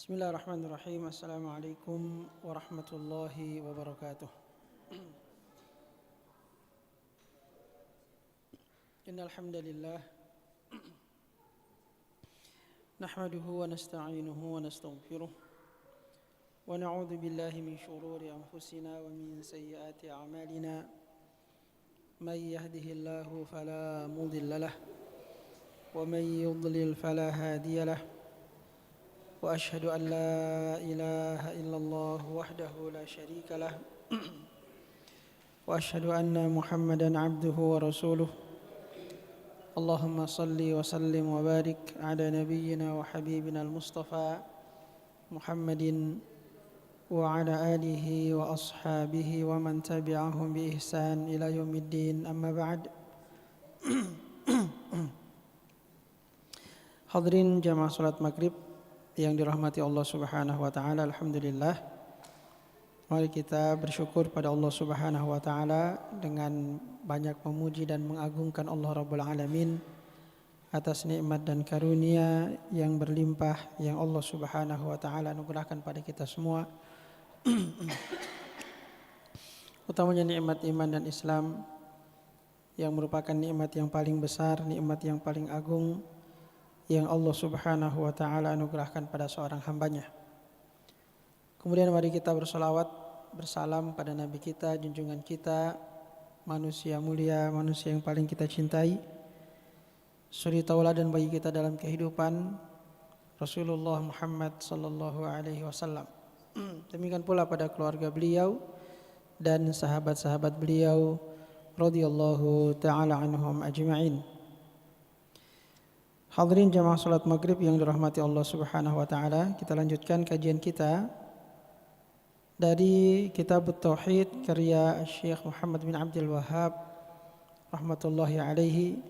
Bismillahirrahmanirrahim. Assalamualaikum warahmatullahi wabarakatuh. Innal hamdalillah nahmaduhu wa nasta'inuhu wa nastaghfiruh wa na'udzu billahi min shururi anfusina wa min sayyiati a'malina. May yahdihillahu fala mudilla lahu wa may yudlil fala hadiya lahu. وأشهد أن لا إله إلا الله وحده لا شريك له وأشهد أن محمدا عبده ورسوله اللهم صل وسلم وبارك على نبينا وحبيبنا المصطفى محمد وعلى آله وأصحابه ومن تبعهم بإحسان إلى يوم الدين أما بعد. Hadirin jamaah salat maghrib yang dirahmati Allah Subhanahu wa taala, alhamdulillah. Mari kita bersyukur pada Allah Subhanahu wa taala dengan banyak memuji dan mengagungkan Allah Rabbul Alamin atas nikmat dan karunia yang berlimpah yang Allah Subhanahu wa taala anugerahkan pada kita semua. Utamanya nikmat iman dan Islam yang merupakan nikmat yang paling besar, nikmat yang paling agung yang Allah Subhanahu wa taala anugerahkan pada seorang hambanya. Kemudian mari kita bersolawat, bersalam pada Nabi kita, junjungan kita, manusia mulia, manusia yang paling kita cintai, suri tauladan bagi kita dalam kehidupan, Rasulullah Muhammad sallallahu alaihi wasallam. Demikian pula pada keluarga beliau dan sahabat-sahabat beliau radhiyallahu taala anhum ajma'in. Hadirin jamaah salat maghrib yang dirahmati Allah Subhanahu wa taala, kita lanjutkan kajian kita dari Kitab Tauhid karya Syekh Muhammad bin Abdul Wahhab rahmatullahi alaihi,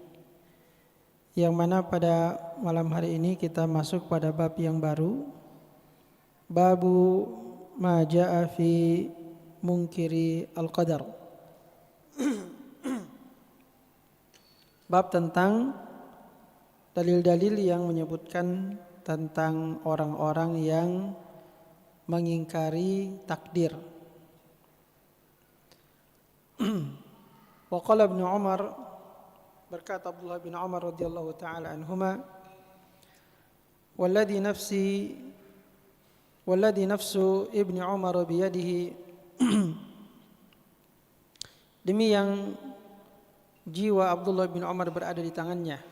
yang mana pada malam hari ini kita masuk pada bab yang baru, babu ma jaa fi munkiri al-qadar. Bab tentang dalil-dalil yang menyebutkan tentang orang-orang yang mengingkari takdir. Wa qala Ibnu Umar, berkata Abdullah bin Umar radhiyallahu taala anhuma, walladhi nafsu Ibnu Umar biyadihi, demi yang jiwa Abdullah bin Umar berada di tangannya,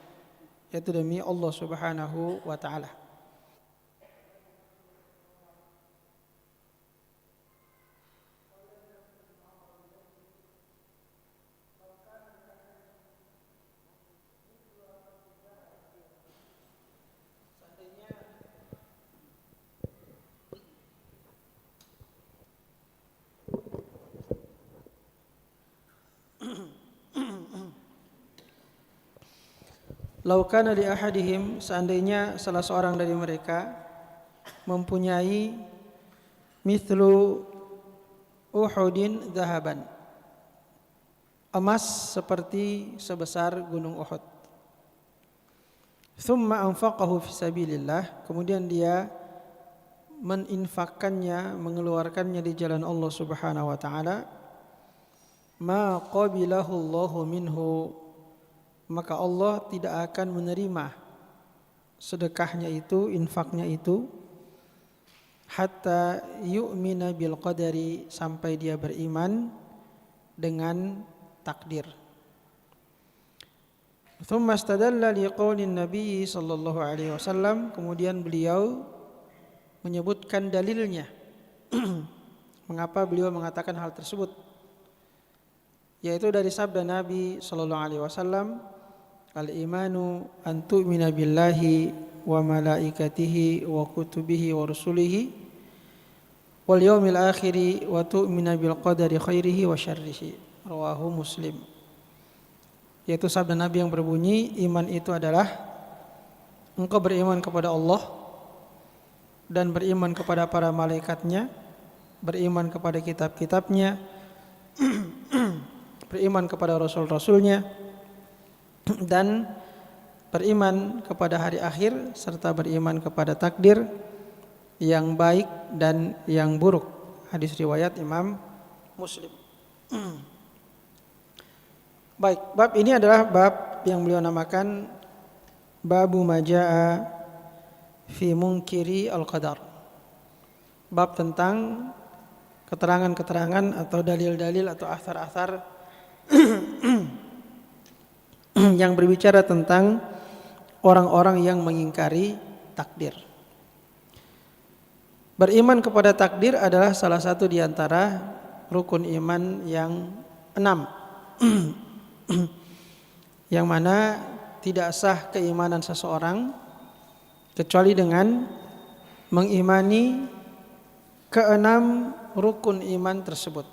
yaitu demi Allah Subhanahu wa taala. Lau kana li ahadihim, seandainya salah seorang dari mereka mempunyai mithlu Uhudin zahaban, emas seperti sebesar gunung Uhud. Thumma anfaqahu fi sabilillah, kemudian dia meninfakkannya, mengeluarkannya di jalan Allah Subhanahu wa taala, ma qabilahu Allahu minhu, maka Allah tidak akan menerima sedekahnya itu, infaknya itu, hatta yu'mina bil qadari, sampai dia beriman dengan takdir. Thumma istadalla liqaulin Nabi sallallahu alaihi wasallam, kemudian beliau menyebutkan dalilnya mengapa beliau mengatakan hal tersebut, yaitu dari sabda Nabi sallallahu alaihi wasallam, al-imanu an tu'mina billahi wa malaikatihi wa kutubihi wa rusulihi wal yawmil akhiri wa tu'mina bil qadari khairihi wa syarrihi, rawahu Muslim. Yaitu sabda Nabi yang berbunyi, iman itu adalah engkau beriman kepada Allah dan beriman kepada para malaikatnya, beriman kepada kitab-kitabnya, beriman kepada rasul-rasulnya, dan beriman kepada hari akhir, serta beriman kepada takdir. yang baik dan yang buruk. Hadis riwayat Imam Muslim. Baik, bab ini adalah bab yang beliau namakan Babu Majaa fi Munkiri Al-Qadar. Bab tentang keterangan-keterangan atau dalil-dalil atau athar-athar yang berbicara tentang orang-orang yang mengingkari takdir. Beriman kepada takdir adalah salah satu di antara rukun iman yang 6. Yang mana tidak sah keimanan seseorang kecuali dengan mengimani keenam rukun iman tersebut.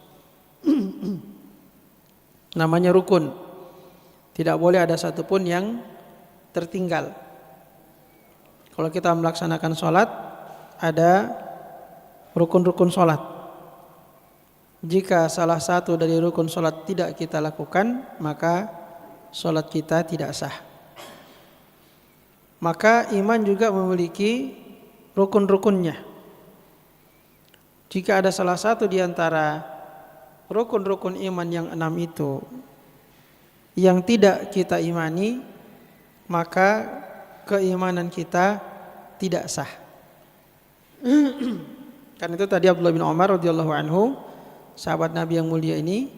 Namanya rukun. Tidak boleh ada satupun yang tertinggal. Kalau kita melaksanakan sholat, ada rukun-rukun sholat. Jika salah satu dari rukun sholat tidak kita lakukan, maka sholat kita tidak sah. Maka iman juga memiliki rukun-rukunnya. Jika ada salah satu di antara rukun-rukun iman yang 6 itu yang tidak kita imani, maka keimanan kita tidak sah. Karena itu tadi Abdullah bin Umar radhiyallahu anhu, sahabat Nabi yang mulia ini,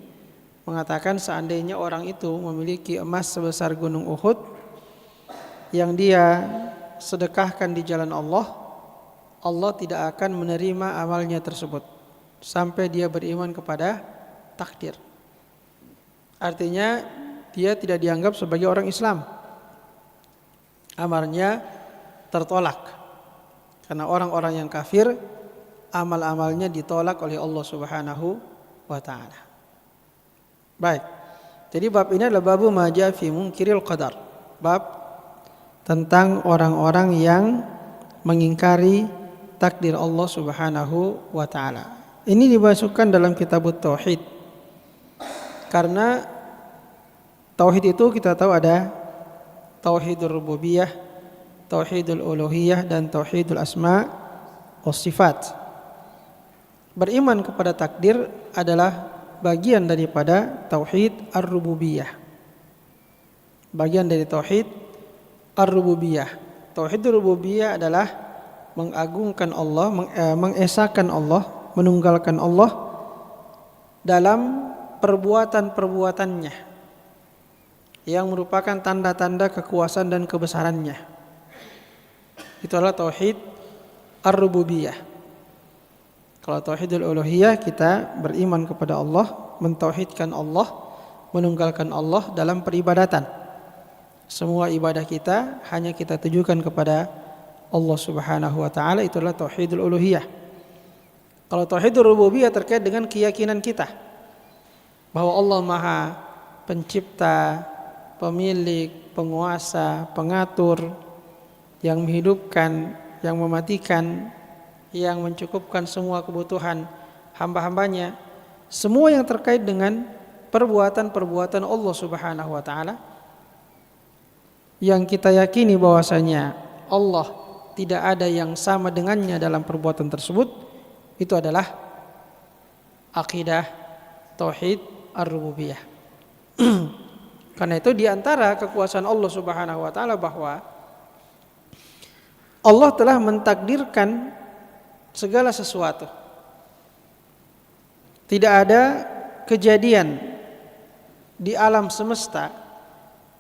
mengatakan seandainya orang itu memiliki emas sebesar gunung Uhud yang dia sedekahkan di jalan Allah, Allah tidak akan menerima amalnya tersebut sampai dia beriman kepada takdir. Artinya dia tidak dianggap sebagai orang Islam. Amalnya tertolak. Karena orang-orang yang kafir, amal-amalnya ditolak oleh Allah Subhanahu wa taala. Baik. Jadi bab ini adalah babu majaa fi munkiril qadar. Bab tentang orang-orang yang mengingkari takdir Allah Subhanahu wa taala. Ini dimasukkan dalam kitab tauhid. Karena tauhid itu kita tahu ada tauhidul rububiyah, tauhidul uluhiyah dan tauhidul asma wa sifat. Beriman kepada takdir adalah bagian daripada tauhid ar-rububiyah. Bagian dari tauhid ar-rububiyah. Tauhid ar-rububiyah adalah mengagungkan Allah, mengesahkan Allah, menunggalkan Allah dalam perbuatan-perbuatannya yang merupakan tanda-tanda kekuasaan dan kebesarannya. Itu adalah tauhid ar-rububiyah. Kalau tauhidul uluhiyah, kita beriman kepada Allah, mentauhidkan Allah, menunggalkan Allah dalam peribadatan. Semua ibadah kita hanya kita tujukan kepada Allah Subhanahu wa taala, itu adalah tauhidul uluhiyah. Kalau tauhidul rububiyah terkait dengan keyakinan kita bahwa Allah Maha Pencipta, Pemilik, Penguasa, Pengatur, yang menghidupkan, yang mematikan, yang mencukupkan semua kebutuhan hamba-hambanya. Semua yang terkait dengan perbuatan-perbuatan Allah Subhanahu wa taala yang kita yakini bahwasanya Allah tidak ada yang sama dengannya dalam perbuatan tersebut, itu adalah akidah tauhid ar-rububiyah. Karena itu di antara kekuasaan Allah Subhanahu wa taala bahwa Allah telah mentakdirkan segala sesuatu. Tidak ada kejadian di alam semesta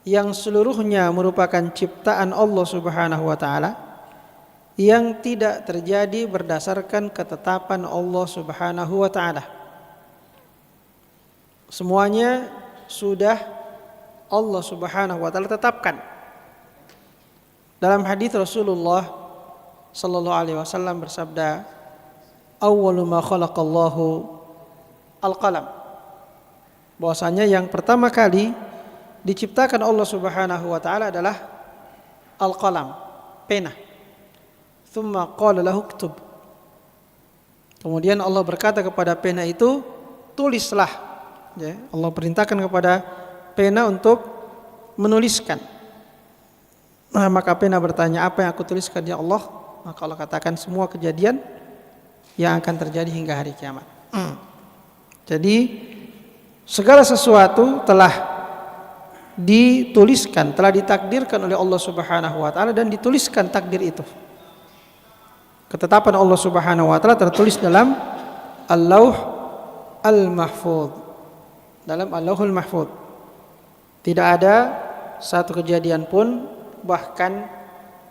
yang seluruhnya merupakan ciptaan Allah Subhanahu wa taala yang tidak terjadi berdasarkan ketetapan Allah Subhanahu wa taala. Semuanya sudah Allah Subhanahu wa taala tetapkan. Dalam hadis Rasulullah sallallahu alaihi wasallam bersabda, "Awwalu ma khalaqallahu al-qalam." Bahwasanya yang pertama kali diciptakan Allah Subhanahu wa taala adalah al-qalam, pena. Tsumma qala lahu uktub. Kemudian Allah berkata kepada pena itu, tulislah. Ya, Allah perintahkan kepada pena untuk menuliskan. Maka pena bertanya, apa yang aku tuliskan ya Allah? maka Allah katakan semua kejadian yang akan terjadi hingga hari kiamat. Jadi segala sesuatu telah dituliskan, telah ditakdirkan oleh Allah Subhanahu wa taala dan dituliskan takdir itu. Ketetapan Allah Subhanahu wa taala tertulis dalam Al-Lauh Al-Mahfuz. Dalam Al-Lauhul Mahfuz. Tidak ada satu kejadian pun, bahkan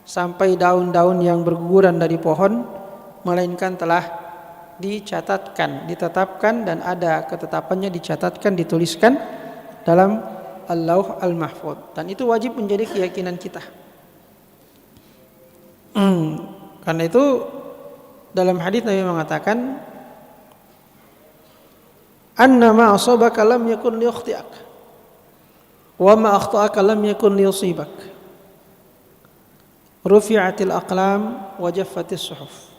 sampai daun-daun yang berguguran dari pohon, melainkan telah dicatatkan, ditetapkan, dan ada ketetapannya, dicatatkan, dituliskan dalam Al-Lauh Al-Mahfuz. Dan itu wajib menjadi keyakinan kita. Karena itu dalam hadis Nabi mengatakan, anna ma asabaka lam yakun liyukhti'ak wa ma akhta'aka lam yakun liyusibak. Rufi'atil aqlam wa jaffatis suhuf.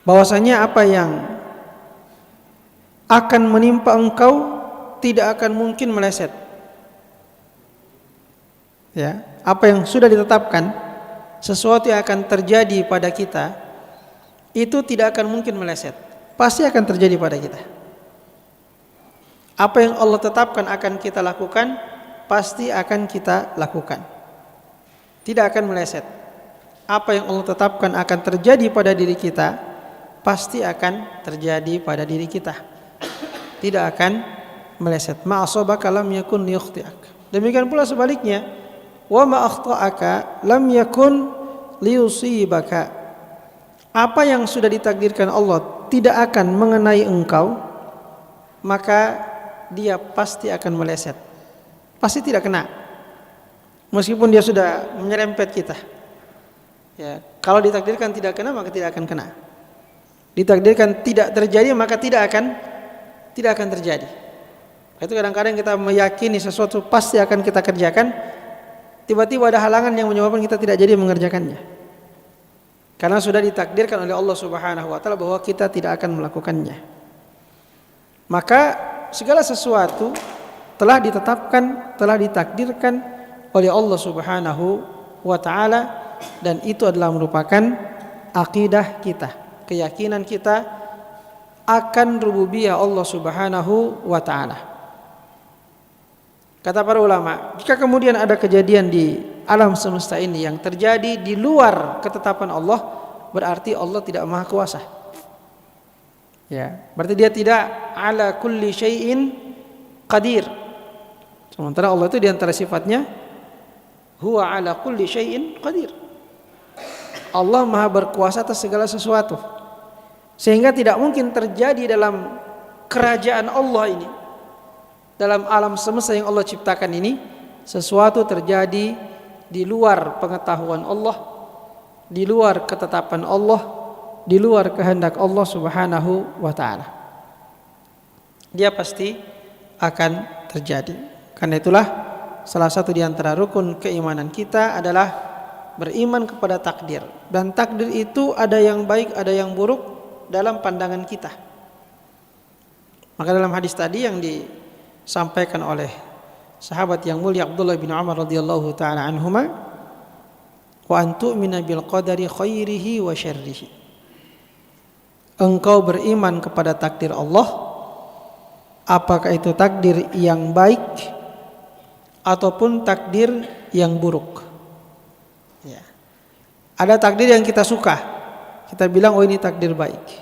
Bahwasanya apa yang akan menimpa engkau tidak akan mungkin meleset. Ya, apa yang sudah ditetapkan, sesuatu yang akan terjadi pada kita itu tidak akan mungkin meleset. Pasti akan terjadi pada kita. Apa yang Allah tetapkan akan kita lakukan, pasti akan kita lakukan. Tidak akan meleset. Apa yang Allah tetapkan akan terjadi pada diri kita, pasti akan terjadi pada diri kita. Tidak akan meleset. Ma asabaka lam yakun liyukhti'ak. Demikian pula sebaliknya, wa ma akhta'aka lam yakun liyusibaka. Apa yang sudah ditakdirkan Allah tidak akan mengenai engkau, maka dia pasti akan meleset. Pasti tidak kena. Meskipun dia sudah menyerempet kita. Ya, kalau ditakdirkan tidak kena, maka tidak akan kena. Ditakdirkan tidak terjadi, maka tidak akan terjadi. Itu kadang-kadang kita meyakini sesuatu pasti akan kita kerjakan, tiba-tiba ada halangan yang menyebabkan kita tidak jadi mengerjakannya. Karena sudah ditakdirkan oleh Allah Subhanahu wa taala bahwa kita tidak akan melakukannya. Maka segala sesuatu telah ditetapkan, telah ditakdirkan oleh Allah Subhanahu wa taala, dan itu adalah merupakan akidah kita, keyakinan kita akan rububiyah Allah Subhanahu wa taala. Kata para ulama, jika kemudian ada kejadian di alam semesta ini yang terjadi di luar ketetapan Allah, berarti Allah tidak maha kuasa. Ya, berarti dia tidak ala kulli syai'in qadir. Sementara Allah itu di antara sifatnya huwa ala kulli syai'in qadir. Allah maha berkuasa atas segala sesuatu. Sehingga tidak mungkin terjadi dalam kerajaan Allah ini, dalam alam semesta yang Allah ciptakan ini, sesuatu terjadi di luar pengetahuan Allah, di luar ketetapan Allah, di luar kehendak Allah Subhanahu wa taala. Dia pasti akan terjadi. Karena itulah salah satu di antara rukun keimanan kita adalah beriman kepada takdir. Dan takdir itu ada yang baik, ada yang buruk dalam pandangan kita. Maka dalam hadis tadi yang disampaikan oleh sahabat yang mulia Abdullah bin Umar radhiyallahu taala anhuma, wa antu'mina bil qadari khairihi wa syarrihi. Engkau beriman kepada takdir Allah, apakah itu takdir yang baik ataupun takdir yang buruk. Ya. Ada takdir yang kita suka, kita bilang oh ini takdir baik.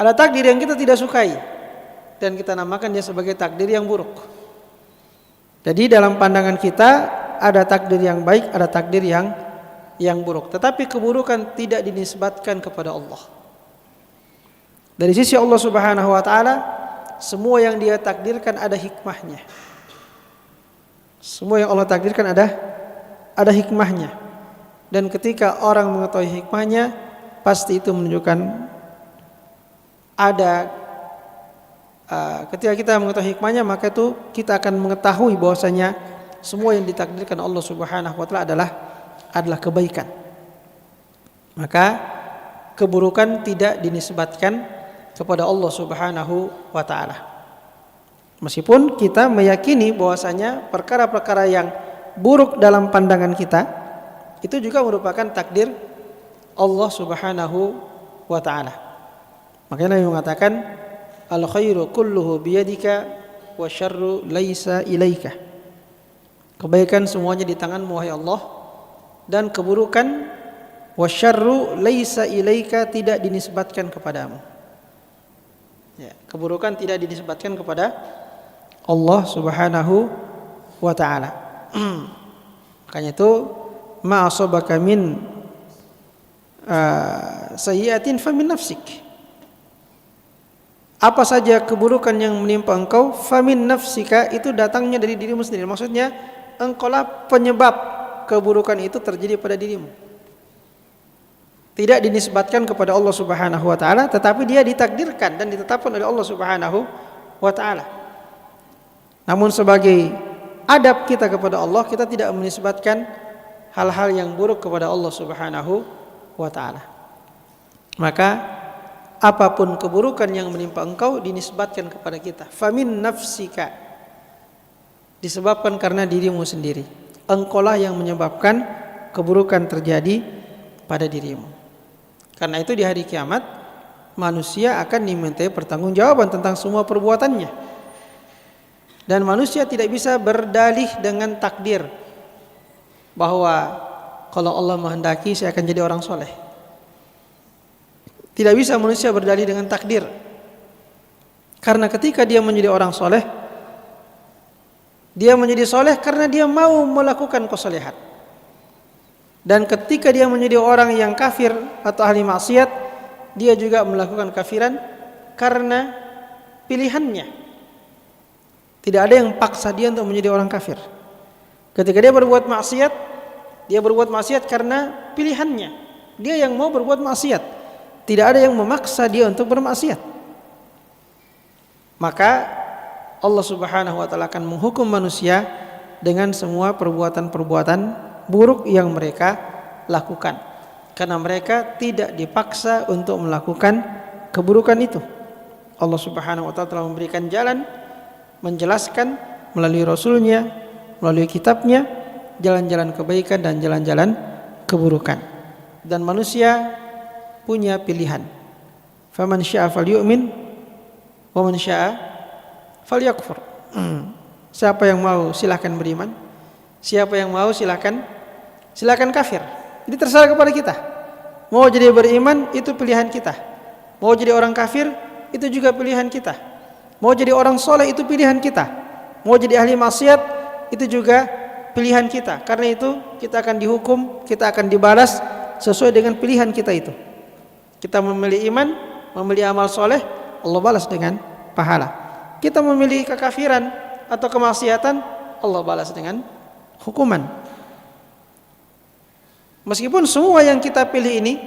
Ada takdir yang kita tidak sukai dan kita namakan dia sebagai takdir yang buruk. Jadi dalam pandangan kita ada takdir yang baik, ada takdir yang buruk. Tetapi keburukan tidak dinisbatkan kepada Allah. Dari sisi Allah Subhanahu wa taala, semua yang Dia takdirkan ada hikmahnya. Semua yang Allah takdirkan ada hikmahnya. Dan ketika orang mengetahui hikmahnya, pasti itu menunjukkan ketika kita mengetahui hikmahnya, maka itu kita akan mengetahui bahwasanya semua yang ditakdirkan Allah Subhanahu wa taala adalah kebaikan. Maka keburukan tidak dinisbatkan kepada Allah Subhanahu wa taala. Meskipun kita meyakini bahwasanya perkara-perkara yang buruk dalam pandangan kita itu juga merupakan takdir Allah Subhanahu wa taala. Makanya Nabi mengatakan al khairu kulluhu biyadika wa syarru laisa ilaika. Kebaikan semuanya di tanganmu wahai Allah, dan keburukan wasyarru laisa ilaika tidak dinisbatkan kepadamu. Ya, keburukan tidak dinisbatkan kepada Allah Subhanahu wa taala. Makanya itu ma asabaka min sayyi'atin famin nafsik. Apa saja keburukan yang menimpa engkau, famin nafsika, itu datangnya dari dirimu sendiri. Maksudnya engkaulah penyebab keburukan itu terjadi pada dirimu. Tidak dinisbatkan kepada Allah Subhanahu wa taala, tetapi dia ditakdirkan dan ditetapkan oleh Allah Subhanahu wa taala. Namun sebagai adab kita kepada Allah, kita tidak menisbatkan hal-hal yang buruk kepada Allah Subhanahu wa taala. Maka apapun keburukan yang menimpa engkau dinisbatkan kepada kita. Famin nafsika, disebabkan karena dirimu sendiri. Engkaulah yang menyebabkan keburukan terjadi pada dirimu. Karena itu di hari kiamat manusia akan dimintai pertanggungjawaban tentang semua perbuatannya. Dan manusia tidak bisa berdalih dengan takdir bahwa kalau Allah menghendaki saya akan jadi orang soleh. Tidak bisa manusia berdalih dengan takdir. Karena ketika dia menjadi orang soleh, dia menjadi soleh karena dia mau melakukan kesolehan. Dan ketika dia menjadi orang yang kafir atau ahli maksiat, dia juga melakukan kafiran karena pilihannya. Tidak ada yang paksa dia untuk menjadi orang kafir. Ketika dia berbuat maksiat karena pilihannya. Dia yang mau berbuat maksiat. Tidak ada yang memaksa dia untuk bermaksiat. Maka Allah Subhanahu wa taala akan menghukum manusia dengan semua perbuatan-perbuatan buruk yang mereka lakukan, karena mereka tidak dipaksa untuk melakukan keburukan itu. Allah Subhanahu wa taala telah memberikan jalan, menjelaskan melalui Rasulnya, melalui kitabnya, jalan-jalan kebaikan dan jalan-jalan keburukan. Dan manusia punya pilihan. Faman syaa'a falyu'min wa man syaa'a falyakfur. Siapa yang mau silakan beriman, siapa yang mau silakan kafir. Ini terserah kepada kita. Mau jadi beriman itu pilihan kita. Mau jadi orang kafir itu juga pilihan kita. Mau jadi orang soleh itu pilihan kita. Mau jadi ahli maksiat itu juga pilihan kita. Karena itu kita akan dihukum, kita akan dibalas sesuai dengan pilihan kita itu. Kita memilih iman, memilih amal soleh, Allah balas dengan pahala. Kita memilih kekafiran atau kemaksiatan, Allah balas dengan hukuman. Meskipun semua yang kita pilih ini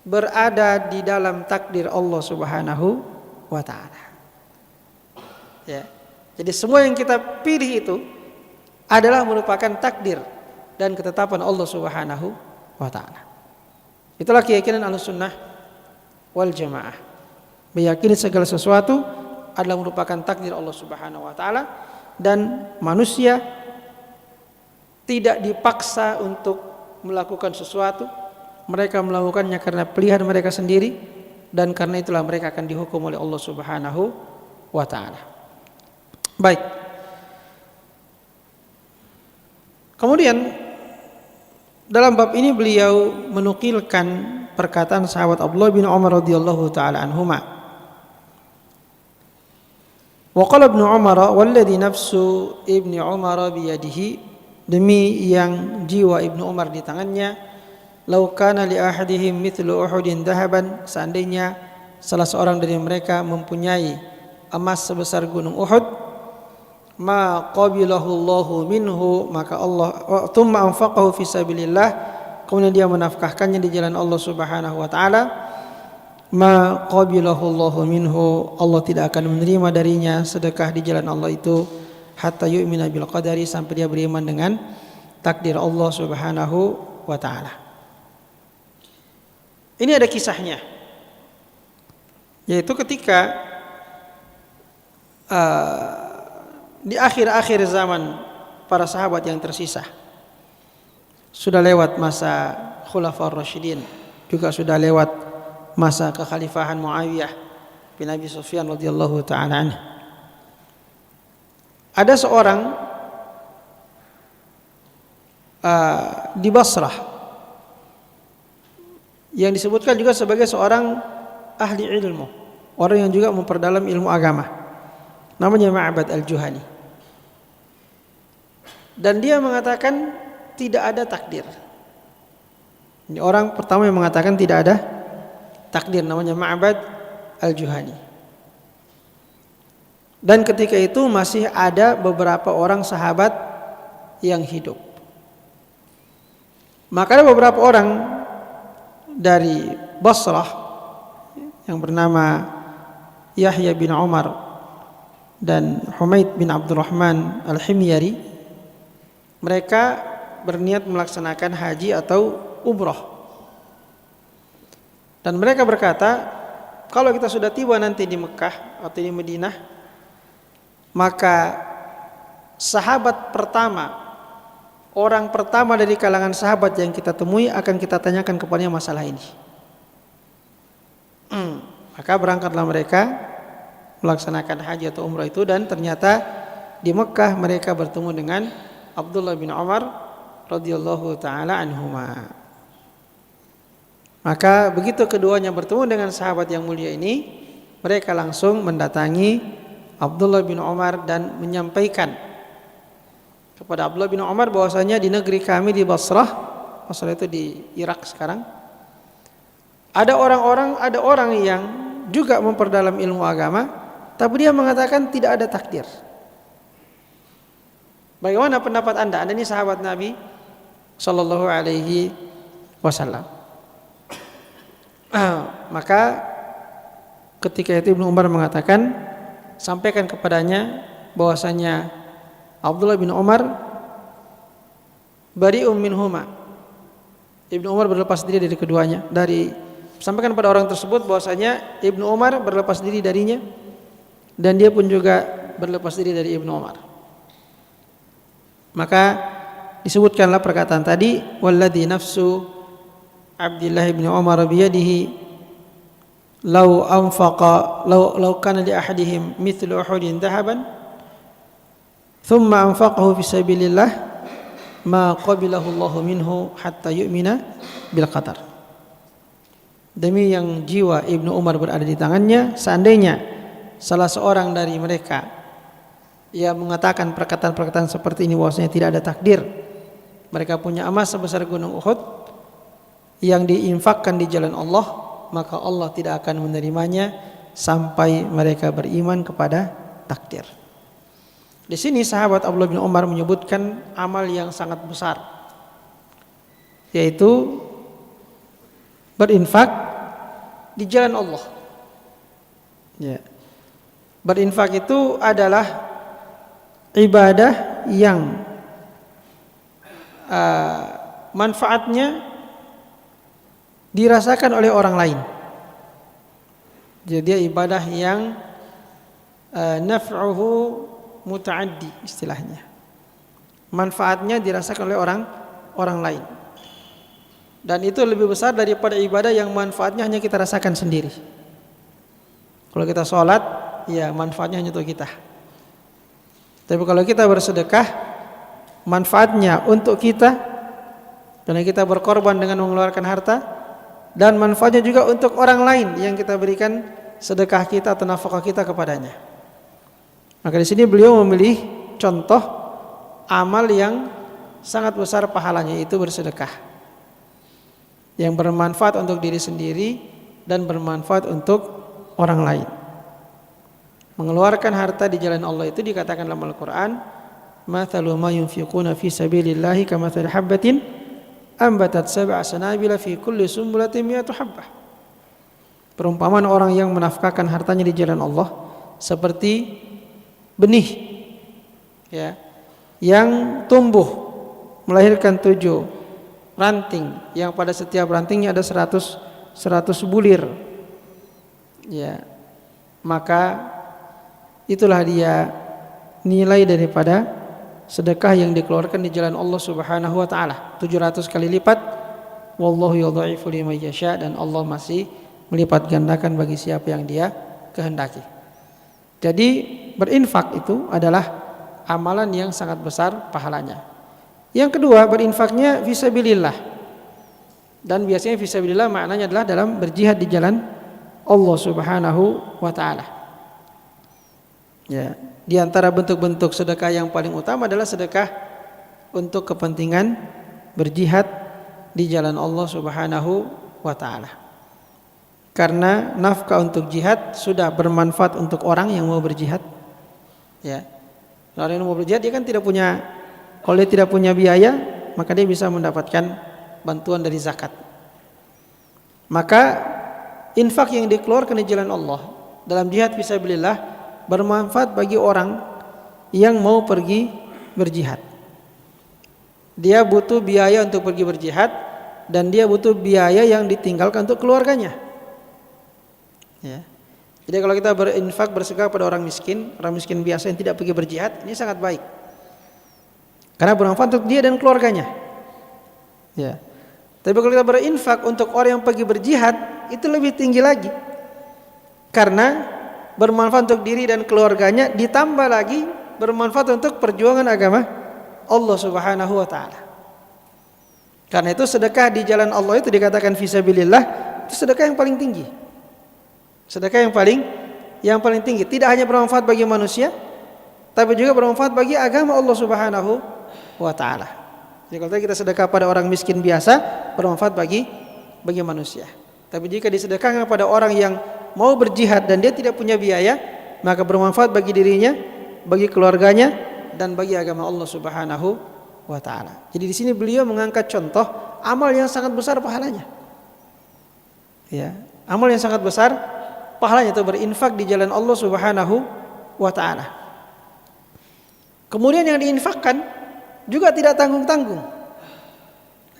berada di dalam takdir Allah Subhanahu wa taala. Ya. Jadi semua yang kita pilih itu adalah merupakan takdir dan ketetapan Allah Subhanahu wa taala. Itulah keyakinan Ahlussunnah wal Jamaah. Meyakini segala sesuatu adalah merupakan takdir Allah Subhanahu wa taala, dan manusia tidak dipaksa untuk melakukan sesuatu. Mereka melakukannya karena pilihan mereka sendiri, dan karena itulah mereka akan dihukum oleh Allah Subhanahu wa taala. Baik. Kemudian dalam bab ini beliau menukilkan perkataan sahabat Abdullah bin Umar radhiyallahu taala anhuma. Wa qala Ibnu Umar walladzi nafsu Ibnu Umar biyadihi, demi yang jiwa Ibnu Umar di tangannya, lau kana li ahadihim mithlu Uhudin dhahaban, seandainya salah seorang dari mereka mempunyai emas sebesar gunung Uhud, ma qabilahu Allahu minhu, maka Allah thumma anfaqahu fi sabilillah, kemudian dia menafkahkannya di jalan Allah Subhanahu wa taala, ma qabilahu Allahu minhu, Allah tidak akan menerima darinya sedekah di jalan Allah itu, hatta yu'mina bil qadari, sampai dia beriman dengan takdir Allah Subhanahu wa taala. Ini ada kisahnya, yaitu ketika di akhir-akhir zaman para sahabat yang tersisa, sudah lewat masa Khulafaur Rasyidin, juga sudah lewat masa kekhalifahan Muawiyah bin Abi Sufyan radhiyallahu taala anhu. Ada seorang di Basrah yang disebutkan juga sebagai seorang ahli ilmu, orang yang juga memperdalam ilmu agama, namanya Ma'bad al-Juhani. Dan dia mengatakan tidak ada takdir. Ini orang pertama yang mengatakan tidak ada takdir, namanya Ma'bad al-Juhani. Dan ketika itu masih ada beberapa orang sahabat yang hidup. Maka ada beberapa orang dari Basrah yang bernama Yahya bin Umar dan Humaid bin Abdurrahman al-Himyari. Mereka berniat melaksanakan haji atau umrah. Dan mereka berkata, kalau kita sudah tiba nanti di Mekah atau di Madinah, maka sahabat pertama, orang pertama dari kalangan sahabat yang kita temui akan kita tanyakan kepadanya masalah ini. Maka berangkatlah mereka melaksanakan haji atau umrah itu, dan ternyata di Mekah mereka bertemu dengan Abdullah bin Umar radhiyallahu taala anhuma. Maka begitu keduanya bertemu dengan sahabat yang mulia ini, mereka langsung mendatangi Abdullah bin Umar dan menyampaikan kepada Abdullah bin Umar bahwasanya di negeri kami di Basrah itu di Irak sekarang, ada orang yang juga memperdalam ilmu agama, tapi dia mengatakan tidak ada takdir. Bagaimana pendapat Anda? Anda ini sahabat Nabi sallallahu alaihi wasallam. Maka ketika itu Ibnu Umar mengatakan, sampaikan kepadanya bahwasanya Abdullah bin Umar bari'um minhuma. Ibnu Umar berlepas diri dari keduanya. Sampaikan pada orang tersebut bahwasanya Ibnu Umar berlepas diri darinya, dan dia pun juga berlepas diri dari Ibnu Umar. Maka disebutkanlah perkataan tadi, walladzi nafsu Abdullah bin Umar biyadihi law kana li ahadihim mithlu uhudin dhahaban thumma anfaqahu fi sabilillah ma qabilahu Allahu minhu hatta yu'mina bil qadar. Demi yang jiwa Ibnu Umar berada di tangannya, seandainya salah seorang dari mereka yang mengatakan perkataan-perkataan seperti ini bahwasanya tidak ada takdir, mereka punya emas sebesar gunung Uhud yang diinfakkan di jalan Allah, maka Allah tidak akan menerimanya sampai mereka beriman kepada takdir. Di sini sahabat Abdullah bin Umar menyebutkan amal yang sangat besar, yaitu berinfak di jalan Allah. Ya. Berinfak itu adalah ibadah yang manfaatnya dirasakan oleh orang lain. Jadi dia ibadah yang naf'uhu muta'addi istilahnya. Manfaatnya dirasakan oleh orang lain. Dan itu lebih besar daripada ibadah yang manfaatnya hanya kita rasakan sendiri. Kalau kita sholat, ya manfaatnya hanya untuk kita. Tapi kalau kita bersedekah, manfaatnya untuk kita, karena kita berkorban dengan mengeluarkan harta, dan manfaatnya juga untuk orang lain yang kita berikan sedekah kita atau nafkah kita kepadanya. Maka di sini beliau memilih contoh amal yang sangat besar pahalanya, yaitu bersedekah, yang bermanfaat untuk diri sendiri dan bermanfaat untuk orang lain. Mengeluarkan harta di jalan Allah itu dikatakan dalam Al-Quran, mathalu ma yunfiquna fi sabilillahi kamathali habbatin ambatat sab'a sanabila fi kulli sumbulatin mi'atu habbah. Perumpamaan orang yang menafkahkan hartanya di jalan Allah seperti benih, ya, yang tumbuh melahirkan 7 ranting, yang pada setiap rantingnya ada 100 bulir, ya, maka itulah dia nilai daripada sedekah yang dikeluarkan di jalan Allah Subhanahu wa taala, 700 kali lipat. Wallahu yudha'ifu liman yasha, dan Allah masih melipat gandakan bagi siapa yang Dia kehendaki. Jadi berinfak itu adalah amalan yang sangat besar pahalanya. Yang kedua, berinfaknya fisabilillah. Dan biasanya fisabilillah maknanya adalah dalam berjihad di jalan Allah Subhanahu wa taala. Ya, di antara bentuk-bentuk sedekah yang paling utama adalah sedekah untuk kepentingan berjihad di jalan Allah Subhanahu wa taala. Karena nafkah untuk jihad sudah bermanfaat untuk orang yang mau berjihad. Ya. Orang yang mau berjihad dia kan tidak punya, kalau dia tidak punya biaya, maka dia bisa mendapatkan bantuan dari zakat. Maka infak yang dikeluarkan di jalan Allah dalam jihad fisabilillah bermanfaat bagi orang yang mau pergi berjihad. Dia butuh biaya untuk pergi berjihad, dan dia butuh biaya yang ditinggalkan untuk keluarganya. Ya. Jadi kalau kita berinfak, bersedekah pada orang miskin biasa yang tidak pergi berjihad, ini sangat baik. Karena bermanfaat untuk dia dan keluarganya. Ya. Tapi kalau kita berinfak untuk orang yang pergi berjihad, itu lebih tinggi lagi. Karena bermanfaat untuk diri dan keluarganya, ditambah lagi bermanfaat untuk perjuangan agama Allah Subhanahu wa taala. Karena itu sedekah di jalan Allah itu dikatakan fisabilillah, itu sedekah yang paling tinggi. Sedekah yang paling tinggi, tidak hanya bermanfaat bagi manusia, tapi juga bermanfaat bagi agama Allah Subhanahu wa taala. Jadi kalau kita sedekah pada orang miskin biasa, bermanfaat bagi manusia. Tapi jika disedekahkan pada orang yang mau berjihad dan dia tidak punya biaya, maka bermanfaat bagi dirinya, bagi keluarganya, dan bagi agama Allah Subhanahu wa taala. Jadi di sini beliau mengangkat contoh amal yang sangat besar pahalanya. Ya, amal yang sangat besar pahalanya itu berinfak di jalan Allah Subhanahu wa taala. Kemudian yang diinfakkan juga tidak tanggung-tanggung.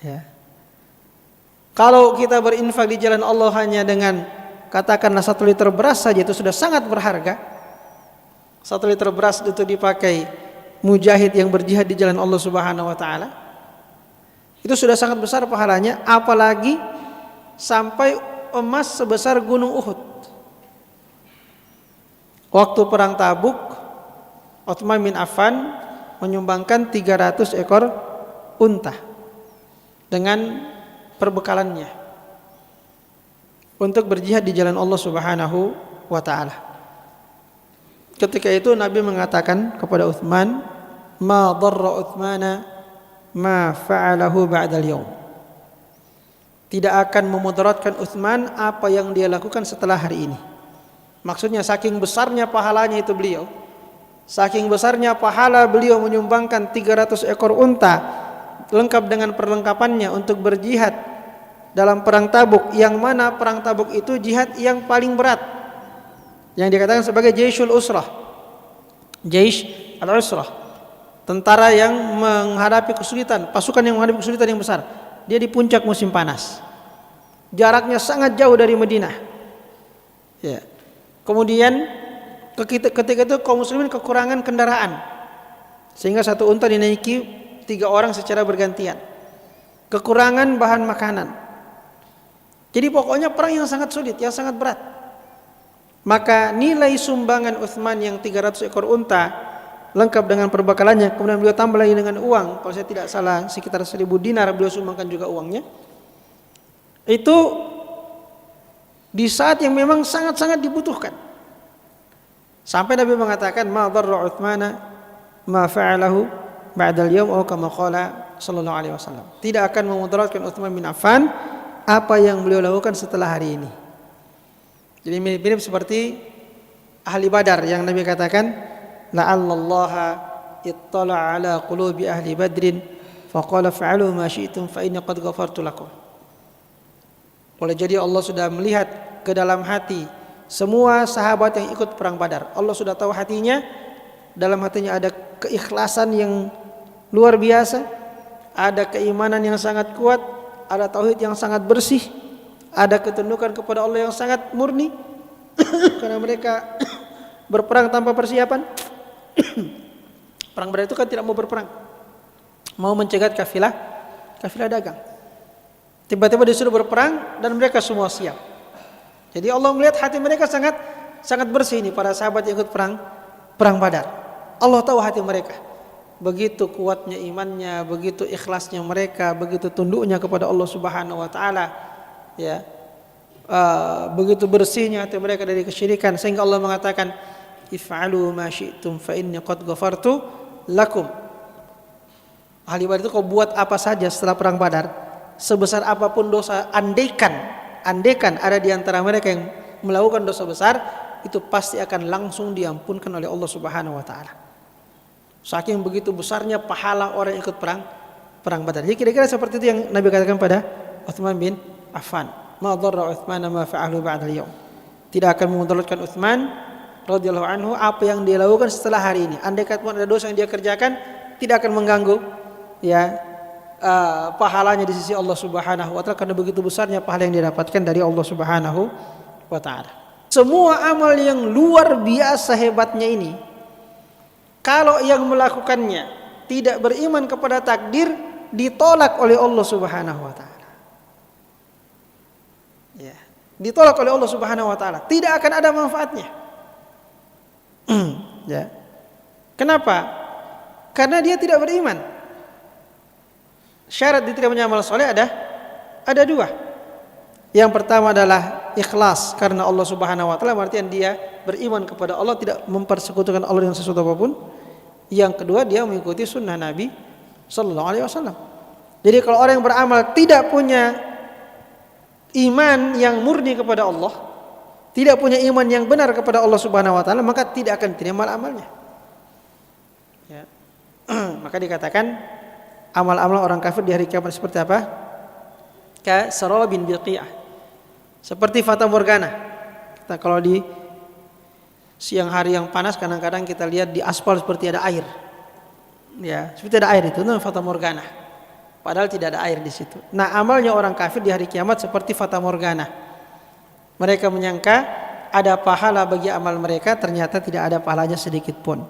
Ya. Kalau kita berinfak di jalan Allah hanya dengan katakanlah 1 liter beras saja, itu sudah sangat berharga. 1 liter beras itu dipakai mujahid yang berjihad di jalan Allah Subhanahu wa taala. Itu sudah sangat besar pahalanya, apalagi sampai emas sebesar gunung Uhud. Waktu perang Tabuk, Utsman bin Affan menyumbangkan 300 ekor unta dengan perbekalannya untuk berjihad di jalan Allah Subhanahu wa taala. Ketika itu Nabi mengatakan kepada Utsman, "Ma dharra Utsmana ma fa'alahu ba'dal yaum." Tidak akan memudaratkan Utsman apa yang dia lakukan setelah hari ini. Maksudnya saking besarnya pahalanya itu beliau, saking besarnya pahala beliau menyumbangkan 300 ekor unta lengkap dengan perlengkapannya untuk berjihad dalam perang Tabuk, yang mana perang Tabuk itu jihad yang paling berat, yang dikatakan sebagai Jaisul Usrah, Jaish al-Usrah, tentara yang menghadapi kesulitan, pasukan yang menghadapi kesulitan yang besar. Dia di puncak musim panas, jaraknya sangat jauh dari Madinah. Ya. Kemudian ketika itu kaum muslimin kekurangan kendaraan, sehingga satu unta dinaiki 3 orang secara bergantian. Kekurangan bahan makanan. Jadi pokoknya perang yang sangat sulit, yang sangat berat. Maka nilai sumbangan Utsman yang 300 ekor unta lengkap dengan perbekalannya, kemudian beliau tambah lagi dengan uang, kalau saya tidak salah sekitar 1000 dinar beliau sumbangkan juga uangnya. Itu di saat yang memang sangat-sangat dibutuhkan. Sampai Nabi mengatakan, "Ma dharra Utsmana ma fa'alahu ba'dal yaum," atau kama qala sallallahu alaihi wasallam. Tidak akan memudaratkan Utsman bin Affan apa yang beliau lakukan setelah hari ini. Jadi mirip seperti ahli Badar yang Nabi katakan, "La'allallaha ittala 'ala qulubi ahli Badrin faqala fa'alu ma syi'tum fa inni qad ghafartu lakum." Boleh jadi Allah sudah melihat ke dalam hati semua sahabat yang ikut perang Badar. Allah sudah tahu hatinya, dalam hatinya ada keikhlasan yang luar biasa, ada keimanan yang sangat kuat, ada tauhid yang sangat bersih, ada ketundukan kepada Allah yang sangat murni karena mereka berperang tanpa persiapan. Perang Badar itu kan tidak mau berperang, mau mencegat kafilah dagang. Tiba-tiba disuruh berperang dan mereka semua siap. Jadi Allah melihat hati mereka sangat bersih ini para sahabat yang ikut perang Badar. Allah tahu hati mereka. Begitu kuatnya imannya, begitu ikhlasnya mereka, begitu tunduknya kepada Allah Subhanahu wa taala, ya. Begitu bersihnya hati mereka dari kesyirikan sehingga Allah mengatakan if'alu ma syi'tum fa inni qad ghafartu lakum. Ahli Badar itu kau buat apa saja setelah perang Badar, sebesar apapun dosa, andaikan ada di antara mereka yang melakukan dosa besar, itu pasti akan langsung diampunkan oleh Allah Subhanahu wa taala. Saking begitu besarnya pahala orang yang ikut perang Badar. Jadi kira-kira seperti itu yang Nabi katakan pada Utsman bin Affan. Ma dharra Utsman ma fa'alu ba'da al-yawm. Tidak akan memudaratkan Utsman radhiyallahu anhu apa yang dia lakukan setelah hari ini. Andai kata ada dosa yang dia kerjakan, tidak akan mengganggu ya pahalanya di sisi Allah Subhanahu wa taala, karena begitu besarnya pahala yang dia dapatkan dari Allah Subhanahu wa taala. Semua amal yang luar biasa hebatnya ini, kalau yang melakukannya tidak beriman kepada takdir, ditolak oleh Allah Subhanahu wa taala. Ya, ditolak oleh Allah Subhanahu wa taala, tidak akan ada manfaatnya. Ya. Kenapa? Karena dia tidak beriman. Syarat diterimanya amal soleh ada dua. Yang pertama adalah ikhlas karena Allah Subhanahu wa taala, artinya dia beriman kepada Allah, tidak mempersekutukan Allah dengan sesuatu apapun. Yang kedua, dia mengikuti sunnah Nabi sallallahu alaihi wasallam. Jadi kalau orang yang beramal tidak punya iman yang murni kepada Allah, tidak punya iman yang benar kepada Allah Subhanahu wa taala, maka tidak akan diterima amalnya. Ya. Maka dikatakan amal-amal orang kafir di hari kiamat seperti apa? Ka sarabin biqi'ah. Seperti fata morgana. Kita kalau di siang hari yang panas kadang-kadang kita lihat di aspal seperti ada air. Ya, seperti ada air itu namanya fata morgana. Padahal tidak ada air di situ. Nah, amalnya orang kafir di hari kiamat seperti fata morgana. Mereka menyangka ada pahala bagi amal mereka, ternyata tidak ada pahalanya sedikit pun.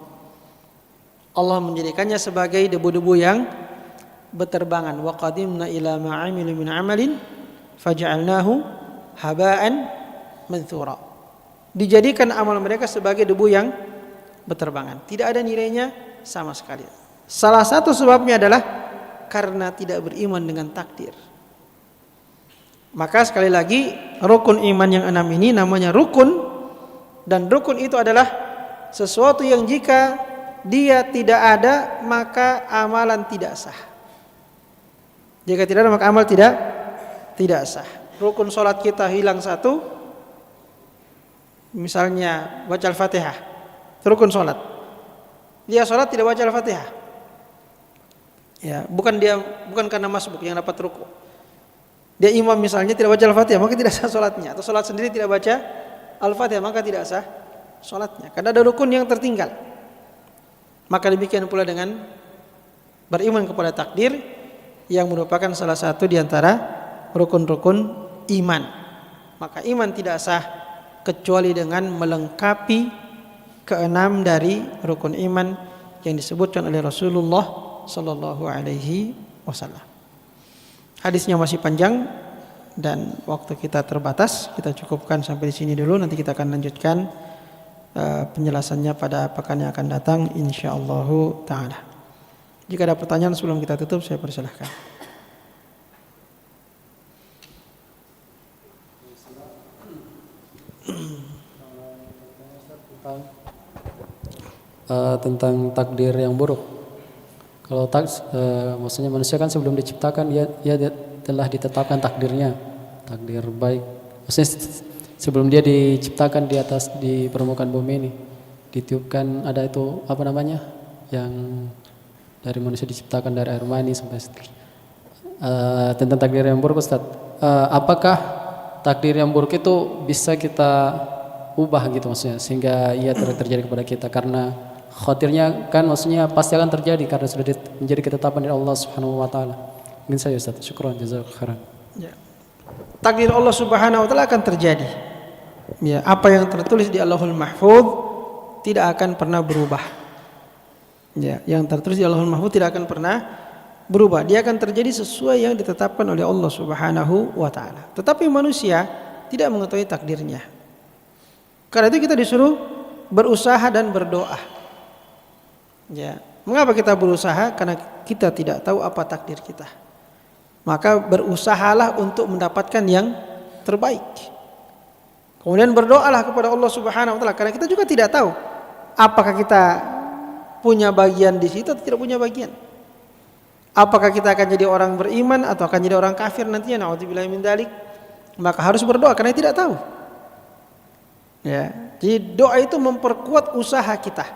Allah menjadikannya sebagai debu-debu yang berterbangan. Wa qadimna ila ma 'amilu min 'amalin faj'alnahu haba'an manthura. Dijadikan amal mereka sebagai debu yang berterbangan, tidak ada nilainya sama sekali. Salah satu sebabnya adalah karena tidak beriman dengan takdir. Maka sekali lagi, rukun iman yang 6 ini namanya rukun, dan rukun itu adalah sesuatu yang jika dia tidak ada maka amalan tidak sah. Jika tidak ada maka amal tidak sah. Rukun sholat kita hilang satu, misalnya baca Al-Fatihah, rukun sholat. Dia sholat tidak baca Al-Fatihah, ya bukan karena masbuk yang dapat ruku. Dia imam misalnya tidak baca Al-Fatihah, maka tidak sah sholatnya. Atau sholat sendiri tidak baca Al-Fatihah, maka tidak sah sholatnya, karena ada rukun yang tertinggal. Maka demikian pula dengan beriman kepada takdir, yang merupakan salah satu di antara rukun-rukun iman. Maka iman tidak sah kecuali dengan melengkapi keenam dari rukun iman yang disebutkan oleh Rasulullah sallallahu alaihi wasallam. Hadisnya masih panjang dan waktu kita terbatas, kita cukupkan sampai di sini dulu. Nanti kita akan lanjutkan penjelasannya pada pekan yang akan datang insyaallah taala. Jika ada pertanyaan sebelum kita tutup, saya persilahkan. Tentang takdir yang buruk. Kalau maksudnya manusia kan sebelum diciptakan dia telah ditetapkan takdirnya, takdir baik. Maksudnya sebelum dia diciptakan di permukaan bumi ini ditiupkan ada itu apa namanya yang dari manusia diciptakan dari air mani sampai tentang takdir yang buruk, Ustaz. Apakah takdir yang buruk itu bisa kita ubah gitu maksudnya sehingga ia terjadi kepada kita, karena khawatirnya kan maksudnya pasti akan terjadi karena sudah menjadi ketetapan dari Allah Subhanahu wa taala. Mungkin saya Ustaz. Syukran jazakallahu khairan. Ya. Takdir Allah Subhanahu wa taala akan terjadi. Ya, apa yang tertulis di Allahul Mahfuz tidak akan pernah berubah. Ya, yang tertulis di Lauhul Mahfuz tidak akan pernah berubah. Dia akan terjadi sesuai yang ditetapkan oleh Allah Subhanahu wa taala. Tetapi manusia tidak mengetahui takdirnya. Karena itu kita disuruh berusaha dan berdoa. Ya, mengapa kita berusaha? Karena kita tidak tahu apa takdir kita. Maka berusahalah untuk mendapatkan yang terbaik. Kemudian berdoalah kepada Allah Subhanahu wa taala karena kita juga tidak tahu apakah kita punya bagian di situ atau tidak punya bagian. Apakah kita akan jadi orang beriman atau akan jadi orang kafir nantinya, naudzubillahi min dzalik. Maka harus berdoa karena tidak tahu. Ya, jadi doa itu memperkuat usaha kita.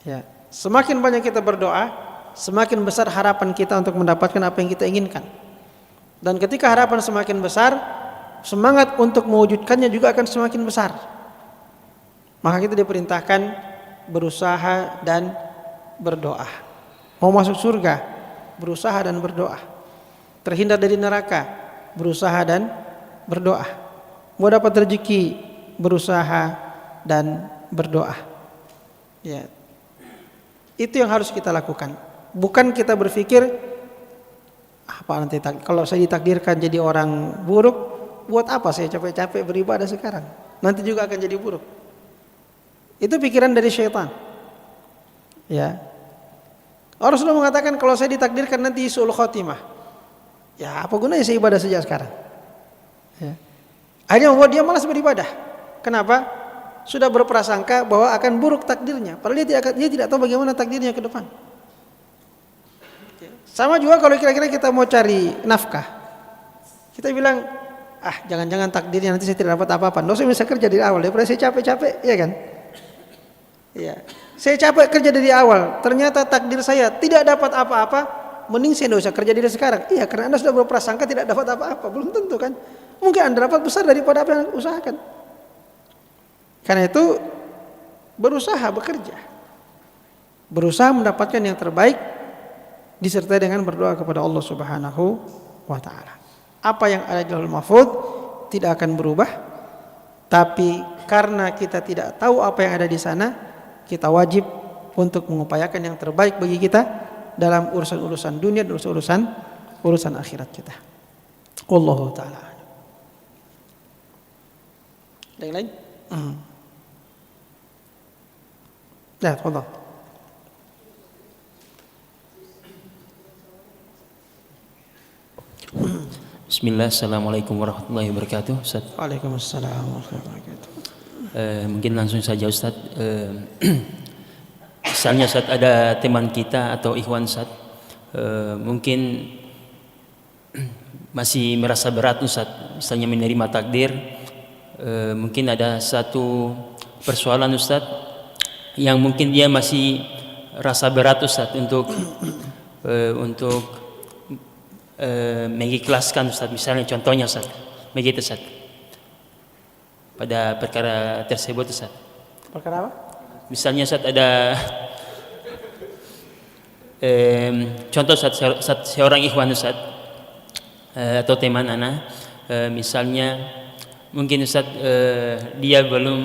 Ya, semakin banyak kita berdoa, semakin besar harapan kita untuk mendapatkan apa yang kita inginkan. Dan ketika harapan semakin besar, semangat untuk mewujudkannya juga akan semakin besar. Maka kita diperintahkan berusaha dan berdoa. Mau masuk surga, berusaha dan berdoa. Terhindar dari neraka, berusaha dan berdoa. Mau dapat rezeki, berusaha dan berdoa. Ya. Itu yang harus kita lakukan. Bukan kita berpikir apa nanti kalau saya ditakdirkan jadi orang buruk, buat apa saya capek-capek beribadah sekarang? Nanti juga akan jadi buruk. Itu pikiran dari syaitan. Ya. Rasulullah mengatakan kalau saya ditakdirkan nanti su'ul khotimah. Ya, apa gunanya saya ibadah sejak sekarang? Ya. Akhirnya membuat dia malas beribadah. Kenapa? Sudah berprasangka bahwa akan buruk takdirnya. Padahal dia tidak tahu bagaimana takdirnya ke depan. Sama juga kalau kira-kira kita mau cari nafkah. Kita bilang, jangan-jangan takdirnya nanti saya tidak dapat apa-apa. Nggak usah bisa kerja dari awal. Daripada saya capek-capek, ya kan? Iya. Saya capek kerja dari awal. Ternyata takdir saya tidak dapat apa-apa. Mending saya tidak usah kerja dari sekarang. Iya, karena Anda sudah berprasangka tidak dapat apa-apa. Belum tentu kan? Mungkin Anda dapat besar daripada apa yang Anda usahakan. Karena itu berusaha bekerja. Berusaha mendapatkan yang terbaik disertai dengan berdoa kepada Allah Subhanahu wa taala. Apa yang ada di Lauhul Mahfuz tidak akan berubah, tapi karena kita tidak tahu apa yang ada di sana, kita wajib untuk mengupayakan yang terbaik bagi kita dalam urusan-urusan dunia dan urusan akhirat kita. Wallahu taala. Ada yang lain? Ya, tafadhal. Bismillah, assalamualaikum warahmatullahi wabarakatuh. Ustaz. Waalaikumsalam warahmatullahi wabarakatuh. Mungkin langsung saja Ustaz. Misalnya Ustaz ada teman kita atau ikhwan Ustaz, mungkin masih merasa berat Ustaz, misalnya menerima takdir. Mungkin ada satu persoalan Ustaz yang mungkin dia masih rasa berat Ustaz untuk mengikhlaskan Ustaz, misalnya contohnya Ustaz, begitu Ustaz, pada perkara tersebut Ustaz. Perkara apa? Misalnya Ustaz ada contoh Ustaz, seorang ikhwan Ustaz atau teman ana, misalnya mungkin Ustaz dia belum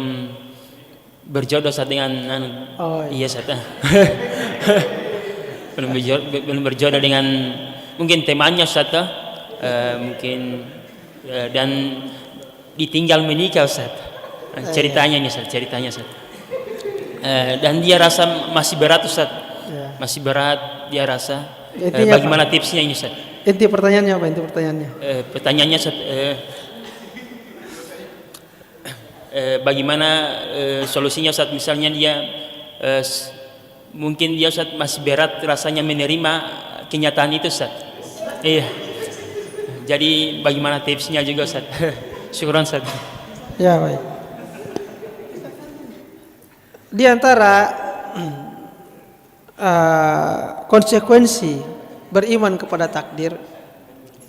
berjodoh Ustaz dengan iya Ustaz. belum berjodoh dengan mungkin temannya Ustaz, mungkin dan ditinggal menikah Ustaz. Ceritanya Ustaz. Dan dia rasa masih berat Ustaz. Masih berat dia rasa. Bagaimana tipsnya ini Ustaz? Inti pertanyaannya apa? Pertanyaannya Ustaz, bagaimana solusinya Ustaz? Misalnya dia mungkin dia Ustaz masih berat rasanya menerima kenyataan itu Ustaz. Iya. Jadi bagaimana tipsnya juga Ustaz? Syukran Ustaz. Ya, baik. Di antara konsekuensi beriman kepada takdir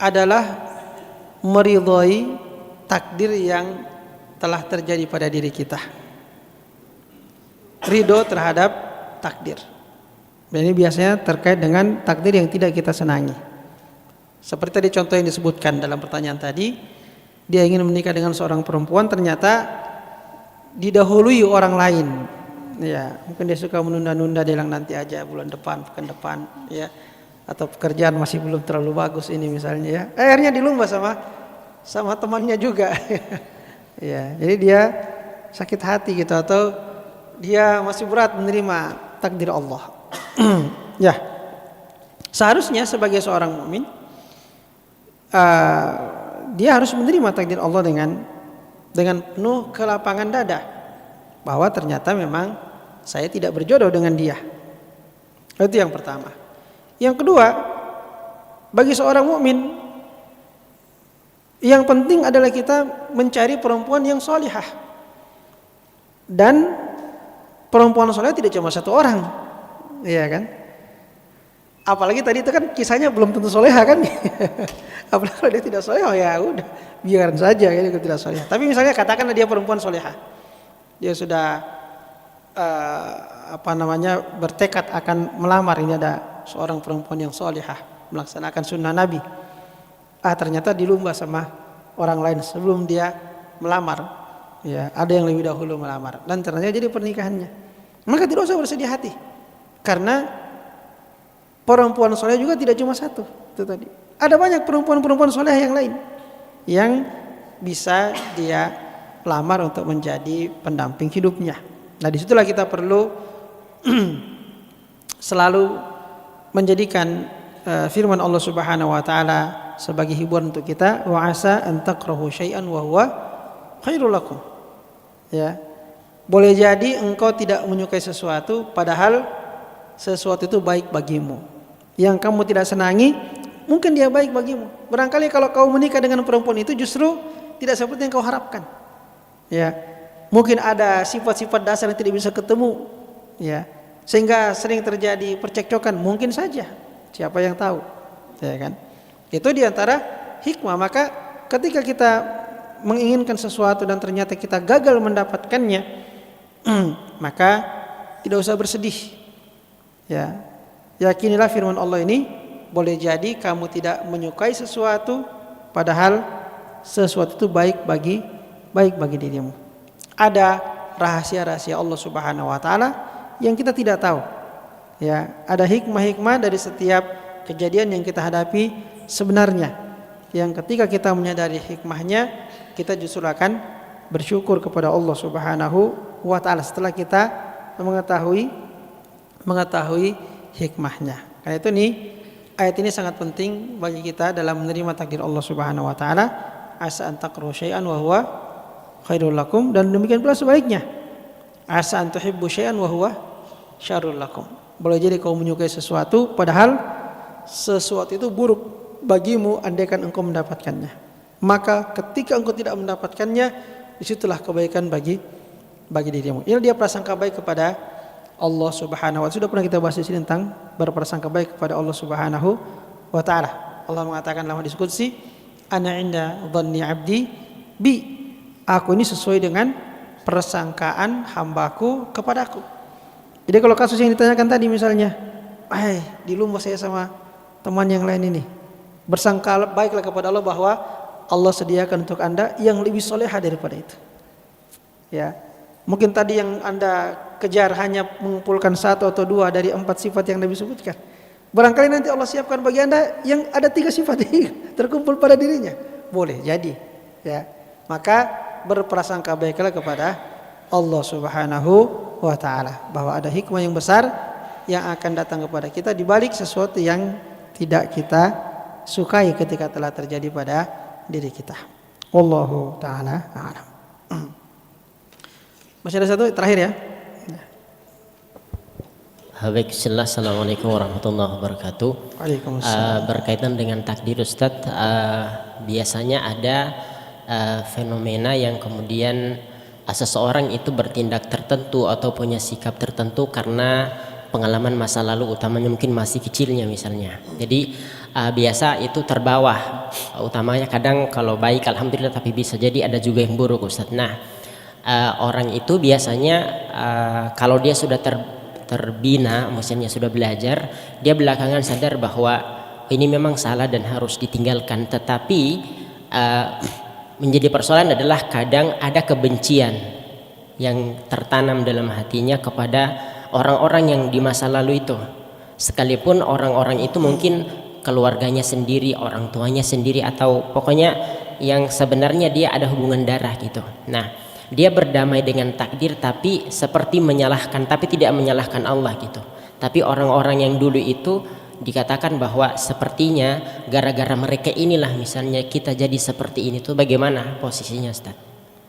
adalah meridhai takdir yang telah terjadi pada diri kita. Ridho terhadap takdir. Dan ini biasanya terkait dengan takdir yang tidak kita senangi. Seperti tadi contoh yang disebutkan dalam pertanyaan tadi, dia ingin menikah dengan seorang perempuan, ternyata didahului orang lain Ya, mungkin dia suka menunda-nunda, dia bilang nanti aja bulan depan, pekan depan, ya. Atau pekerjaan masih belum terlalu bagus ini misalnya ya. Akhirnya dilumba sama temannya juga. Ya, jadi dia sakit hati gitu, atau dia masih berat menerima takdir Allah. Ya, seharusnya sebagai seorang mukmin dia harus menerima takdir Allah dengan penuh kelapangan dada, bahwa ternyata memang saya tidak berjodoh dengan dia. Itu yang pertama. Yang kedua, bagi seorang mukmin yang penting adalah kita mencari perempuan yang solihah. Dan perempuan soleh tidak cuma satu orang, iya kan? Apalagi tadi itu kan kisahnya belum tentu soleha kan? Apalagi kalau dia tidak soleha, ya udah biarkan saja ya, dia tidak soleha. Tapi misalnya katakanlah dia perempuan soleha, dia sudah bertekad akan melamar, ini ada seorang perempuan yang solehah melaksanakan sunnah Nabi. Ternyata dilumba sama orang lain sebelum dia melamar. Ya, ada yang lebih dahulu melamar dan ternyata jadi pernikahannya. Maka tidak usah bersedih hati, karena perempuan soleh juga tidak cuma satu. Itu tadi. Ada banyak perempuan-perempuan soleh yang lain yang bisa dia lamar untuk menjadi pendamping hidupnya. Nah, disitulah kita perlu selalu menjadikan firman Allah Subhanahu wa taala sebagai hiburan untuk kita, wa asa an takrahu syai'an wa huwa khairul lakum. Ya. Boleh jadi engkau tidak menyukai sesuatu padahal sesuatu itu baik bagimu. Yang kamu tidak senangi mungkin dia baik bagimu. Barangkali kalau kau menikah dengan perempuan itu justru tidak seperti yang kau harapkan. Ya. Mungkin ada sifat-sifat dasar yang tidak bisa ketemu, ya, sehingga sering terjadi percekcokan. Mungkin saja, siapa yang tahu, ya kan? Itu diantara hikmah. Maka ketika kita menginginkan sesuatu dan ternyata kita gagal mendapatkannya, maka tidak usah bersedih. Ya, yakinilah firman Allah ini, boleh jadi kamu tidak menyukai sesuatu, padahal sesuatu itu baik bagi dirimu. Ada rahasia-rahasia Allah Subhanahu wa taala yang kita tidak tahu. Ya, ada hikmah-hikmah dari setiap kejadian yang kita hadapi sebenarnya. Yang ketika kita menyadari hikmahnya, kita justru akan bersyukur kepada Allah Subhanahu wa taala setelah kita mengetahui hikmahnya. Karena itu nih, ayat ini sangat penting bagi kita dalam menerima takdir Allah Subhanahu wa taala. Asa an takrahu syai'an wa huwa khairul lakum, dan demikian pula sebaliknya. Asa an tuhibbu syai'an wa huwa syarrul lakum. Boleh jadi kau menyukai sesuatu padahal sesuatu itu buruk bagimu andaikan engkau mendapatkannya. Maka ketika engkau tidak mendapatkannya, disitulah kebaikan bagi dirimu. Ini dia prasangka baik kepada Allah Subhanahu wa taala. Sudah pernah kita bahas di sini tentang berprasangka baik kepada Allah Subhanahu wa taala. Allah mengatakan dalam hadis qudsi, ana inda dhanni 'abdi bi. Aku ini sesuai dengan persangkaan hambaku kepadaku. Jadi kalau kasus yang ditanyakan tadi misalnya, dilumba saya sama teman yang lain ini, bersangka baiklah kepada Allah bahwa Allah sediakan untuk Anda yang lebih soleha daripada itu. Ya, mungkin tadi yang Anda kejar hanya mengumpulkan satu atau dua dari 4 sifat yang Nabi sebutkan. Barangkali nanti Allah siapkan bagi Anda yang ada 3 sifat terkumpul pada dirinya. Boleh jadi, ya. Maka berprasangka baiklah kepada Allah Subhanahu wa taala bahwa ada hikmah yang besar yang akan datang kepada kita di balik sesuatu yang tidak kita sukai ketika telah terjadi pada diri kita. Wallahu taala a'lam. Masih ada satu terakhir ya. Baik, assalamualaikum warahmatullahi wabarakatuh. Waalaikumsalam. Berkaitan dengan takdir Ustadz, biasanya ada fenomena yang kemudian seseorang itu bertindak tertentu atau punya sikap tertentu karena pengalaman masa lalu, utamanya mungkin masih kecilnya misalnya. Jadi biasa itu terbawa, utamanya kadang kalau baik alhamdulillah, tapi bisa jadi ada juga yang buruk Ustadz. Nah, orang itu biasanya kalau dia sudah terbina, maksudnya sudah belajar, dia belakangan sadar bahwa ini memang salah dan harus ditinggalkan, tetapi menjadi persoalan adalah kadang ada kebencian yang tertanam dalam hatinya kepada orang-orang yang di masa lalu itu. Sekalipun orang-orang itu mungkin keluarganya sendiri, orang tuanya sendiri, atau pokoknya yang sebenarnya dia ada hubungan darah gitu. Nah, dia berdamai dengan takdir tapi seperti menyalahkan, tapi tidak menyalahkan Allah gitu. Tapi orang-orang yang dulu itu dikatakan bahwa sepertinya gara-gara mereka inilah misalnya kita jadi seperti ini. Tuh bagaimana posisinya, Ustaz?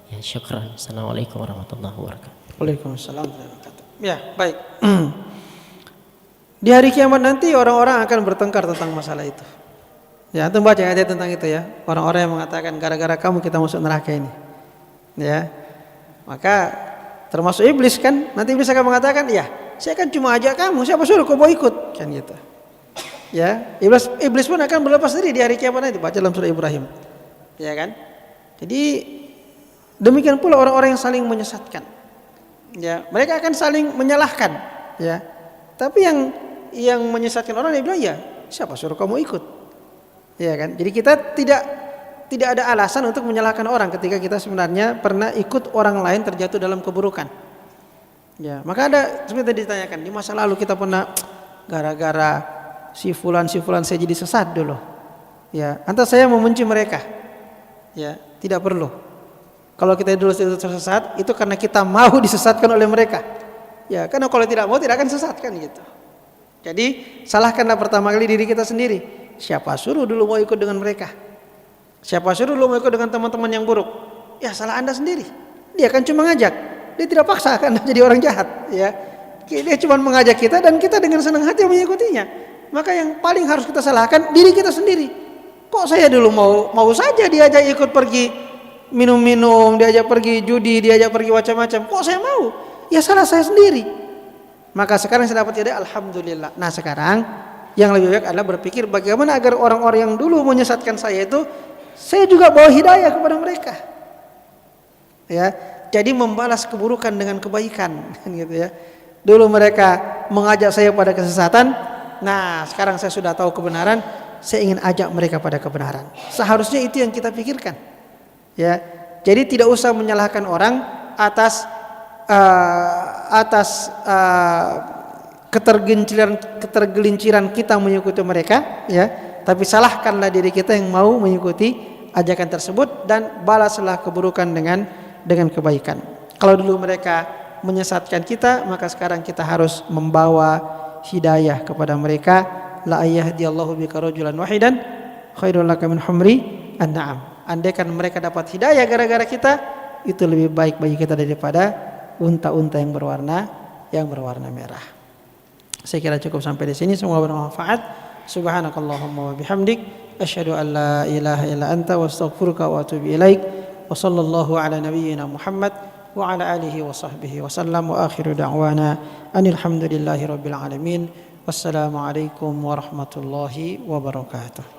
Ya, syukran. Assalamualaikum warahmatullahi wabarakatuh. Waalaikumsalam warahmatullahi wabarakatuh. Ya, baik. Di hari kiamat nanti orang-orang akan bertengkar tentang masalah itu. Ya, antum baca ayat tentang itu ya. Orang-orang yang mengatakan gara-gara kamu kita masuk neraka ini. Ya. Maka termasuk iblis kan, nanti iblis akan mengatakan, "Ya, saya kan cuma ajak kamu, siapa suruh kau mau ikut?" Kan gitu. Ya, iblis pun akan berlepas diri di hari kiamat nanti, baca dalam surah Ibrahim. Ya kan? Jadi demikian pula orang-orang yang saling menyesatkan. Ya, mereka akan saling menyalahkan, ya. Tapi yang menyesatkan orang dia bilang, "Ya, siapa suruh kamu ikut?" Ya kan? Jadi kita tidak ada alasan untuk menyalahkan orang ketika kita sebenarnya pernah ikut orang lain terjatuh dalam keburukan. Ya, maka ada seperti tadi ditanyakan, di masa lalu kita pernah gara-gara si fulan saya jadi sesat dulu. Ya, antar saya membenci mereka. Ya, tidak perlu. Kalau kita dulu tersesat itu karena kita mau disesatkan oleh mereka. Ya, karena kalau tidak mau tidak akan sesat kan gitu. Jadi salahkanlah pertama kali diri kita sendiri. Siapa suruh dulu mau ikut dengan mereka? Siapa suruh dulu mau ikut dengan teman-teman yang buruk? Ya salah Anda sendiri. Dia kan cuma ngajak. Dia tidak paksa Anda jadi orang jahat. Ya, dia cuma mengajak kita dan kita dengan senang hati mengikutinya. Maka yang paling harus kita salahkan diri kita sendiri. Kok saya dulu mau saja diajak ikut pergi minum-minum, diajak pergi judi, diajak pergi macam-macam. Kok saya mau? Ya salah saya sendiri. Maka sekarang saya dapat hidayah, alhamdulillah. Nah sekarang yang lebih baik adalah berpikir bagaimana agar orang-orang yang dulu menyesatkan saya itu, saya juga bawa hidayah kepada mereka. Ya, jadi membalas keburukan dengan kebaikan, gitu ya. Dulu mereka mengajak saya pada kesesatan. Nah sekarang saya sudah tahu kebenaran, saya ingin ajak mereka pada kebenaran. Seharusnya itu yang kita pikirkan. Ya, jadi tidak usah menyalahkan orang atas ketergelinciran kita mengikuti mereka, ya, tapi salahkanlah diri kita yang mau mengikuti ajakan tersebut dan balaslah keburukan dengan kebaikan. Kalau dulu mereka menyesatkan kita, maka sekarang kita harus membawa hidayah kepada mereka. La yahdiyallahu bika rajulan wahidan khairul laka min humri an-na'am. Andaikan mereka dapat hidayah gara-gara kita, itu lebih baik bagi kita daripada unta-unta yang berwarna merah. Saya kira cukup sampai di sini. Semoga bermanfaat. Subhanakallahumma wa bihamdik asyhadu an la ilaha illa anta wa astaghfiruka wa atubu ilaik. Wa sallallahu ala nabiyyina Muhammad wa ala alihi wa sahbihi wa sallam wa akhiru da'wana anil hamdulillahi rabbil alamin. Wassalamu alaikum warahmatullahi wabarakatuh.